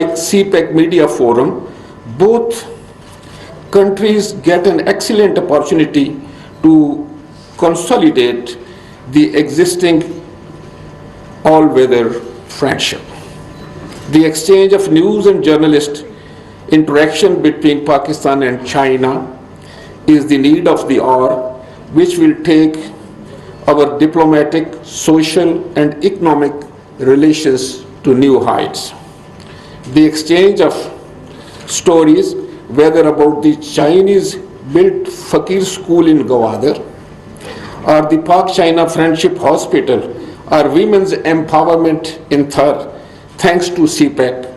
CPEC Media Forum, both countries get an excellent opportunity to consolidate the existing all-weather friendship. The exchange of news and journalist interaction between Pakistan and China is the need of the hour, which will take our diplomatic, social, and economic relations to new heights. The exchange of stories, whether about the Chinese-built Fakir School in Gwadar, or the Pak-China Friendship Hospital, or women's empowerment in Thar, thanks to CPEC,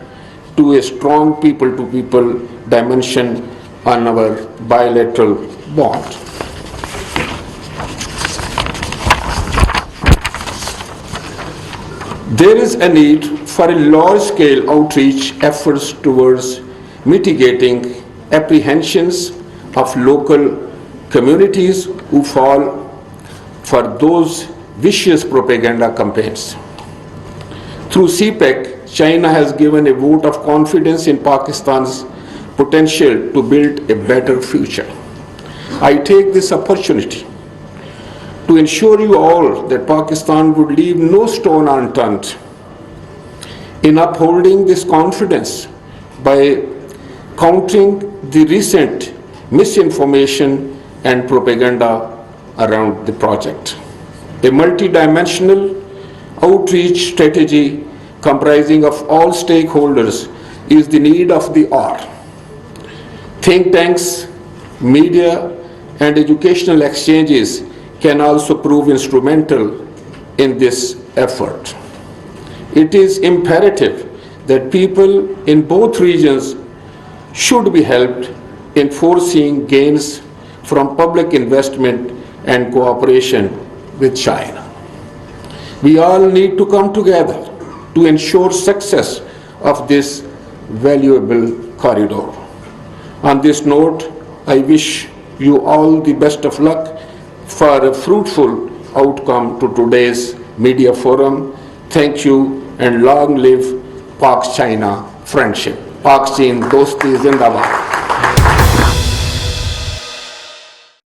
to a strong people-to-people dimension on our bilateral bond. There is a need for a large-scale outreach efforts towards mitigating apprehensions of local communities who fall for those vicious propaganda campaigns. Through CPEC, China has given a vote of confidence in Pakistan's potential to build a better future. I take this opportunity to ensure you all that Pakistan would leave no stone unturned in upholding this confidence by countering the recent misinformation and propaganda around the project. A multidimensional outreach strategy comprising of all stakeholders is the need of the hour. Think tanks, media, and educational exchanges can also prove instrumental in this effort. It is imperative that people in both regions should be helped in foreseeing gains from public investment and cooperation with China. We all need to come together to ensure success of this valuable corridor. On this note, I wish you all the best of luck for a fruitful outcome to today's media forum. Thank you and long live Pak-China friendship. Pak-Chin Dosti Zindabad.